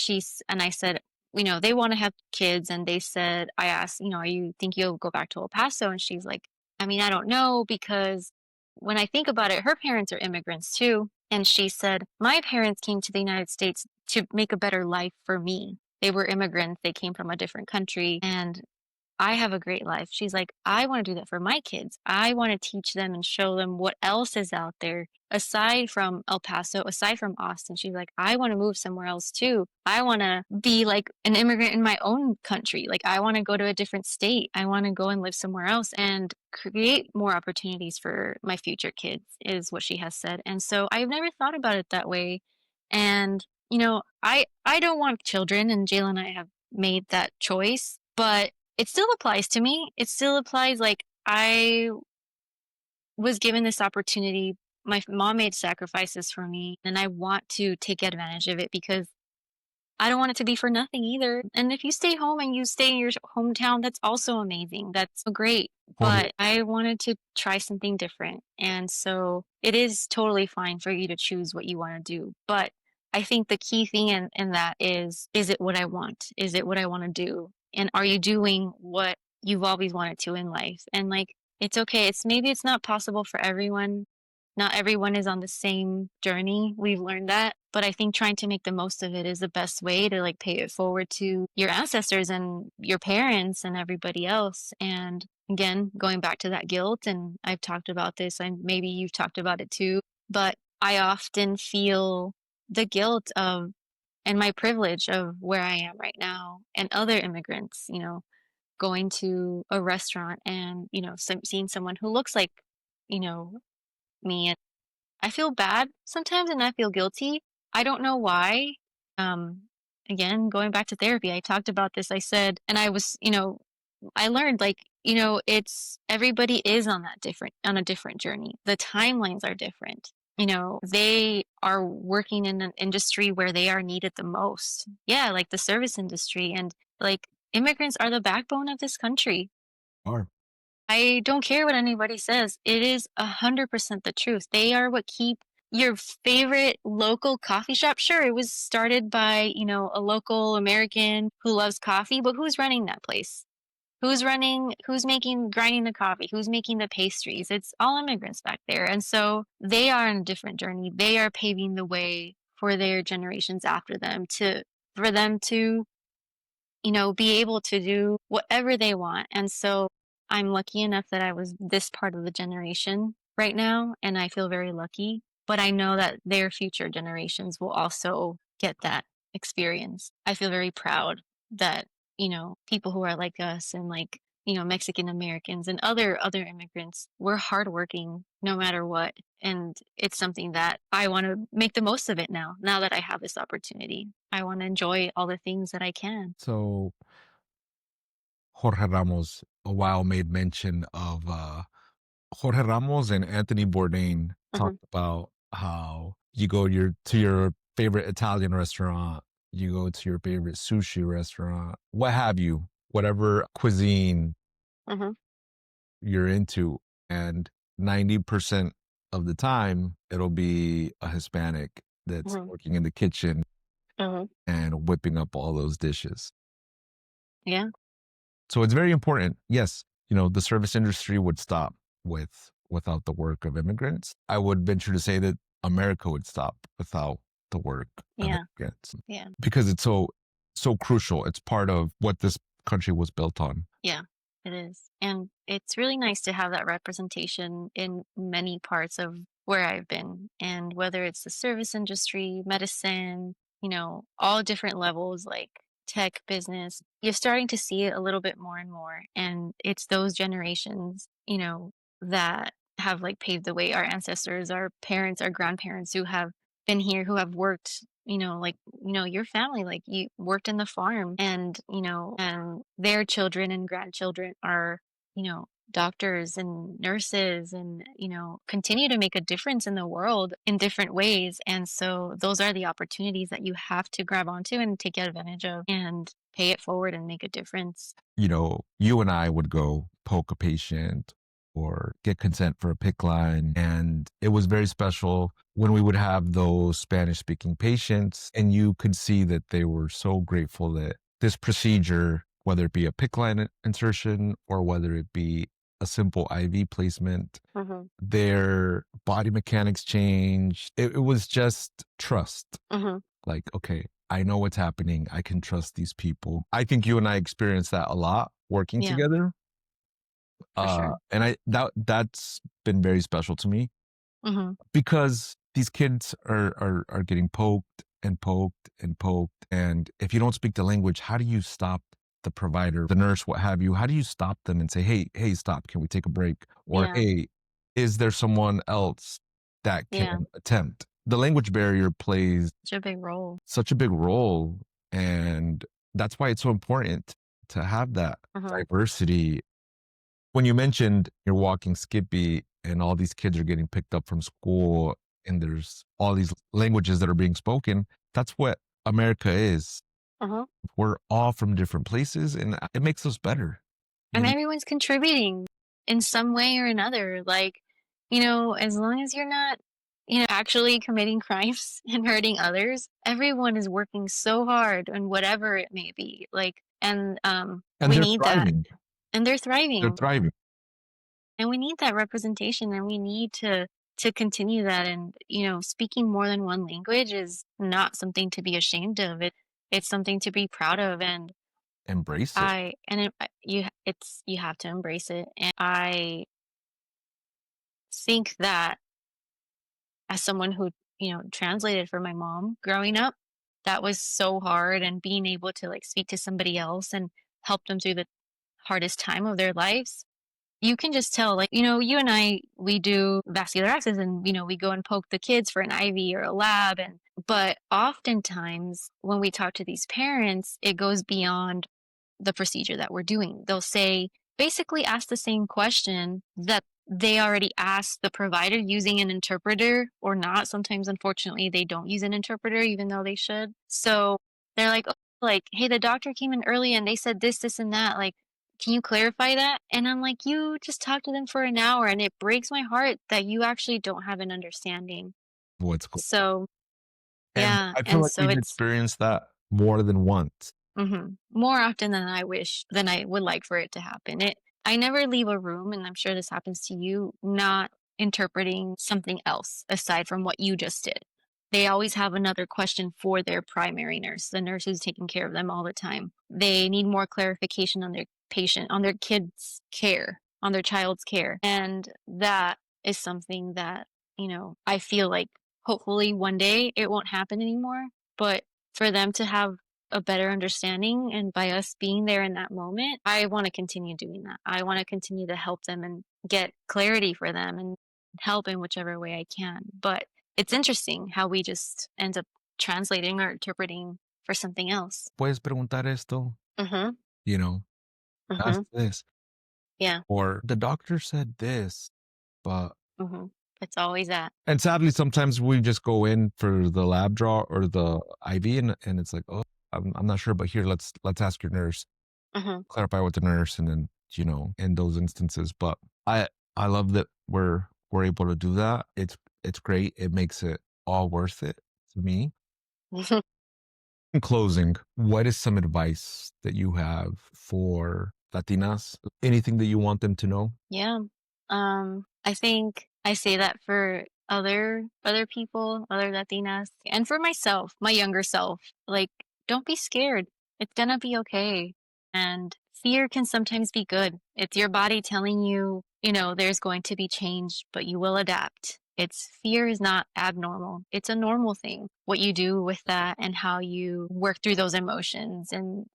I said, they want to have kids. And I asked, are you think you'll go back to El Paso? And she's like, I mean, I don't know, because when I think about it, her parents are immigrants too. And she said, my parents came to the United States to make a better life for me. They were immigrants. They came from a different country. And I have a great life. She's like, I want to do that for my kids. I want to teach them and show them what else is out there aside from El Paso, aside from Austin. She's like, I want to move somewhere else too. I want to be like an immigrant in my own country. Like, I want to go to a different state. I want to go and live somewhere else and create more opportunities for my future kids, is what she has said. And so I've never thought about it that way. And, I don't want children, and Jayla and I have made that choice, but it still applies to me. It still applies. Like, I was given this opportunity. My mom made sacrifices for me, and I want to take advantage of it because I don't want it to be for nothing either. And if you stay home and you stay in your hometown, that's also amazing. That's great. Totally. But I wanted to try something different. And so it is totally fine for you to choose what you want to do. But I think the key thing in that is it what I want? Is it what I want to do? And are you doing what you've always wanted to in life? And like, it's okay. Maybe it's not possible for everyone. Not everyone is on the same journey. We've learned that. But I think trying to make the most of it is the best way to like pay it forward to your ancestors and your parents and everybody else. And again, going back to that guilt, and I've talked about this, and maybe you've talked about it too, but I often feel the guilt of and my privilege of where I am right now and other immigrants, going to a restaurant and, seeing someone who looks like, you know, me. I feel bad sometimes and I feel guilty. I don't know why. Um, Again, going back to therapy, I talked about this. I said, and I learned like, it's everybody is on a different journey. The timelines are different. They are working in an industry where they are needed the most. Yeah, like the service industry, and like immigrants are the backbone of this country. Are. I don't care what anybody says. It is 100% the truth. They are what keep your favorite local coffee shop. Sure, it was started by, a local American who loves coffee, but who's running that place? Grinding the coffee? Who's making the pastries? It's all immigrants back there. And so they are on a different journey. They are paving the way for their generations after them for them to be able to do whatever they want. And so I'm lucky enough that I was this part of the generation right now, and I feel very lucky. But I know that their future generations will also get that experience. I feel very proud that, people who are like us and like, Mexican Americans and other immigrants, we're hardworking no matter what. And it's something that I want to make the most of it now that I have this opportunity. I want to enjoy all the things that I can. So Jorge Ramos a while made mention of Jorge Ramos and Anthony Bourdain Mhm. talked about how you go to your favorite Italian restaurant, you go to your favorite sushi restaurant, what have you, whatever cuisine Mhm. you're into, and 90% of the time it'll be a Hispanic that's Mhm. working in the kitchen Mhm. and whipping up all those dishes. Yeah. So it's very important. Yes, the service industry would stop without the work of immigrants. I would venture to say that America would stop without the work of Yeah. immigrants Yeah. because it's so crucial. It's part of what this country was built on. Yeah. It is. And it's really nice to have that representation in many parts of where I've been. And whether it's the service industry, medicine, all different levels like tech business, you're starting to see it a little bit more and more. And it's those generations, that have like paved the way. Our ancestors, our parents, our grandparents who have been here, who have worked, like, your family, like you worked in the farm, and, and their children and grandchildren are, doctors and nurses and, continue to make a difference in the world in different ways. And so those are the opportunities that you have to grab onto and take advantage of and pay it forward and make a difference. You and I would go poke a patient or get consent for a PIC line. And it was very special when we would have those Spanish speaking patients, and you could see that they were so grateful that this procedure, whether it be a PIC line insertion or whether it be a simple IV placement, Hmm. their body mechanics changed. It was just trust. Hmm. Like, okay, I know what's happening. I can trust these people. I think you and I experienced that a lot working Yeah, together. for sure. And that's been very special to me Hmm. because these kids are getting poked and poked and poked. And if you don't speak the language, how do you stop the provider, the nurse, what have you? How do you stop them and say, hey, stop, can we take a break? Or Yeah, hey, is there someone else that yeah, can attempt? The language barrier plays such a big role. such a big role. And that's why it's so important to have that Hmm. diversity. When you mentioned you're walking Skippy and all these kids are getting picked up from school and there's all these languages that are being spoken, that's what America is. Hmm. We're all from different places and it makes us better. You And know, everyone's contributing in some way or another. Like, as long as you're not, actually committing crimes and hurting others, everyone is working so hard on whatever it may be. Like, and and we they're need that. thriving. And they're They're thriving. thriving. And we need that representation and we need to continue that. And, speaking more than one language is not something to be ashamed of. It's something to be proud of. And Embrace it. I and it, you have to embrace it. And I think that as someone who, translated for my mom growing up, that was so hard, and being able to like speak to somebody else and help them through the hardest time of their lives. You can just tell, like, you and I, we do vascular access and, we go and poke the kids for an IV or a lab. But oftentimes when we talk to these parents, it goes beyond the procedure that we're doing. They'll say, basically ask the same question that they already asked the provider using an interpreter or not. Sometimes, unfortunately, they don't use an interpreter, even though they should. So they're like, oh, like, hey, the doctor came in early and they said this, and that. Like, can you clarify that? And I'm like, you just talked to them for an hour, and it breaks my heart that you actually don't have an understanding. What's cool. So, And yeah. I feel And like so we've it's experienced that more than once. more often than I would like for it to happen. I never leave a room, and I'm sure this happens to you, not interpreting something else aside from what you just did. They always have another question for their primary nurse, the nurse who's taking care of them all the time. They need more clarification on their patient, on their kid's care, on their child's care. And that is something that, I feel like hopefully one day it won't happen anymore. But for them to have a better understanding, and by us being there in that moment, I want to continue doing that. I want to continue to help them and get clarity for them and help in whichever way I can. But it's interesting how we just end up translating or interpreting for something else. Puedes preguntar esto, Mhm. you know, ask Mhm. this. Yeah. Or the doctor said this, but Mhm. It's always that. and sadly sometimes we just go in for the lab draw or the IV and it's like, oh, I'm not sure, but here let's ask your nurse, Mhm. clarify with the nurse, and then in those instances. But I love that we're able to do that. It's great. It makes it all worth it to me. In closing, what is some advice that you have for Latinas? Anything that you want them to know? Yeah. I think I say that for other people, other Latinas, and for myself, my younger self. Like, don't be scared. It's gonna be okay. And fear can sometimes be good. It's your body telling you, there's going to be change, but you will adapt. It's fear is not abnormal. It's a normal thing. What you do with that and how you work through those emotions, and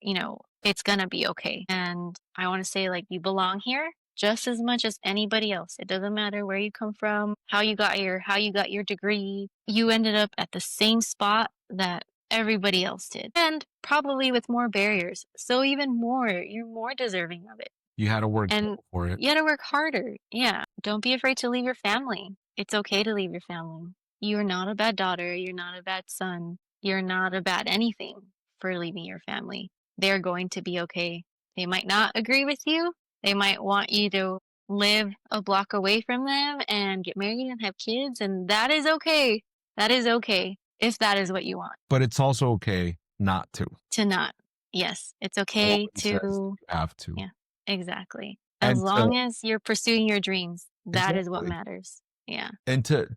it's gonna be okay. And I want to say, like, you belong here just as much as anybody else. It doesn't matter where you come from, how you got your degree. You ended up at the same spot that everybody else did. And probably with more barriers. So even more, you're more deserving of it. You had to work And for it. you had to work harder. Yeah. Don't be afraid to leave your family. It's okay to leave your family. You're not a bad daughter. You're not a bad son. You're not a bad anything for leaving your family. They're going to be okay. They might not agree with you. They might want you to live a block away from them and get married and have kids. And that is okay. That is okay if that is what you want. But it's also okay not to. To not. Yes. It's okay Nobody says to, you have to. yeah, exactly. As And to long as you're pursuing your dreams, that is what exactly. matters. Yeah. And to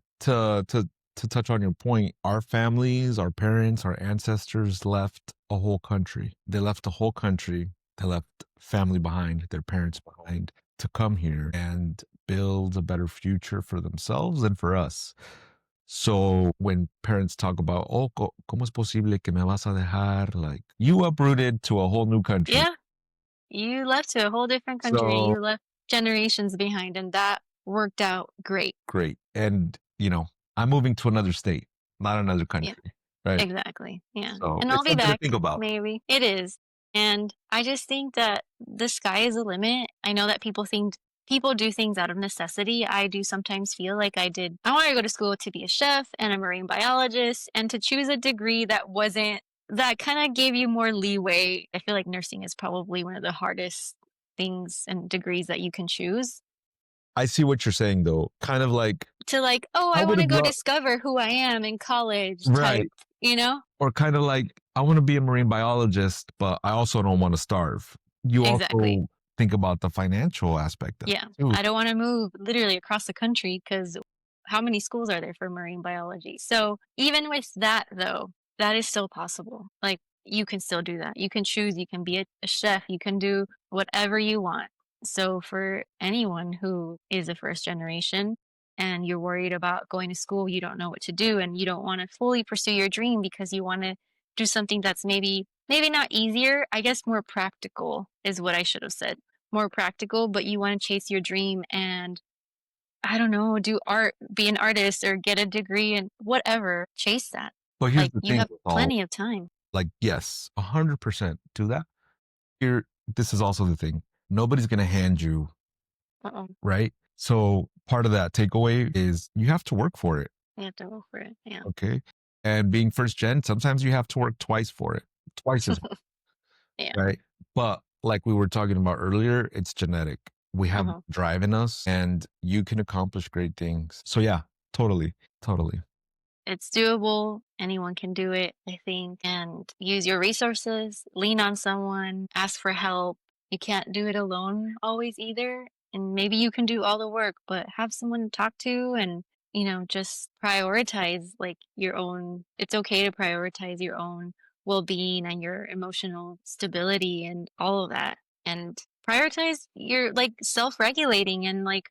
touch on your point, our families, our parents, our ancestors left a whole country. They left a whole country. They left family behind, their parents behind, to come here and build a better future for themselves and for us. So when parents talk about, oh, ¿cómo es posible que me vas a dejar? Like, you uprooted to a whole new country. Yeah. You left to a whole different country. So You left generations behind, and that worked out great. great. And, I'm moving to another state, not another Yeah. country. Right. Exactly. Yeah. So And I'll it's be something to back. think about. Maybe. It is. And I just think that the sky is the limit. I know that people do things out of necessity. I do sometimes feel like I did. I wanted to go to school to be a chef and a marine biologist and to choose a degree that kind of gave you more leeway. I feel like nursing is probably one of the hardest things and degrees that you can choose. I see what you're saying, though. Kind of like, To like, oh, I I want to would've go loved- discover who I am in college type, right. you know? Or kind of like, I want to be a marine biologist, but I also don't want to starve. You Exactly. also think about the financial aspect of Yeah. it too. I don't want to move literally across the country because how many schools are there for marine biology? So even with that, though, that is still possible. Like you can still do that. You can choose, you can be a chef, you can do whatever you want. So for anyone who is a first generation and you're worried about going to school, you don't know what to do and you don't want to fully pursue your dream because you want to do something that's maybe not easier, I guess more practical is what I should have said. More practical, but you want to chase your dream and I don't know, do art, be an artist or get a degree and whatever, chase that. But here's Like the you thing have with all, plenty of time. like, yes, 100% do that. This is also the thing. Nobody's going to hand you, Uh-oh. right? So part of that takeaway is you have to work for it. You have to go for it. Yeah. Okay. And being first gen, sometimes you have to work twice for it, twice as hard, Yeah. right? But like we were talking about earlier, it's genetic. We have drive in us and you can accomplish great things. So yeah, totally. It's doable. Anyone can do it, I think. And use your resources, lean on someone, ask for help. You can't do it alone always either. And maybe you can do all the work, but have someone to talk to and, just prioritize like your own. It's okay to prioritize your own well being and your emotional stability and all of that. And prioritize your like self regulating and like,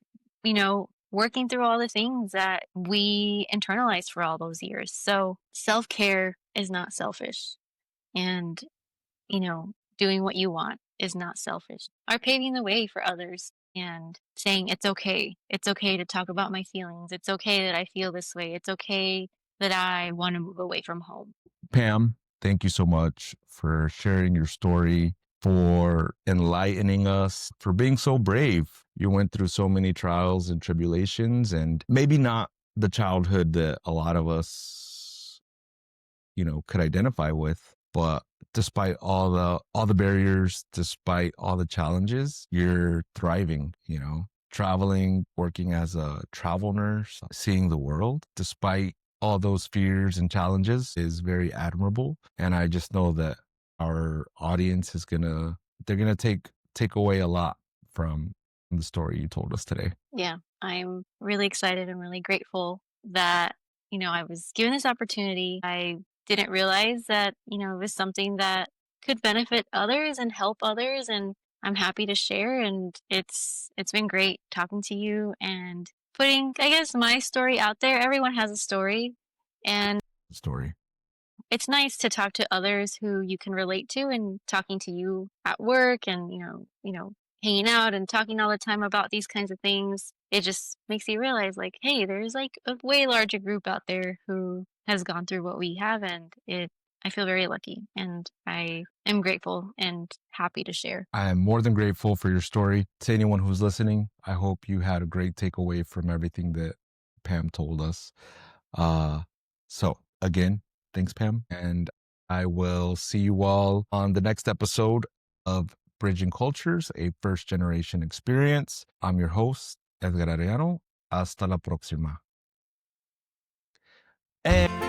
working through all the things that we internalized for all those years. So self-care is not selfish. And, doing what you want is not selfish. Or paving the way for others and saying it's okay. It's okay to talk about my feelings. It's okay that I feel this way. It's okay that I want to move away from home. Pam, thank you so much for sharing your story, for enlightening us, for being so brave. You went through so many trials and tribulations, and maybe not the childhood that a lot of us, could identify with. But despite all the barriers, despite all the challenges, you're thriving, traveling, working as a travel nurse, seeing the world, despite all those fears and challenges is very admirable. And I just know that our audience is they're gonna take away a lot from the story you told us today. Yeah, I'm really excited and really grateful that, I was given this opportunity. I didn't realize that, it was something that could benefit others and help others. And I'm happy to share. And it's been great talking to you and putting, I guess, my story out there. Everyone has a story. And Story. it's nice to talk to others who you can relate to and talking to you at work and, hanging out and talking all the time about these kinds of things. It just makes you realize like, hey, there's like a way larger group out there who has gone through what we have. And I feel very lucky, and I am grateful and happy to share. I am more than grateful for your story. To anyone who's listening, I hope you had a great takeaway from everything that Pam told us. So again, thanks, Pam. And I will see you all on the next episode of Bridging Cultures, a first generation experience. I'm your host, Edgar Arellano. Hasta la próxima. And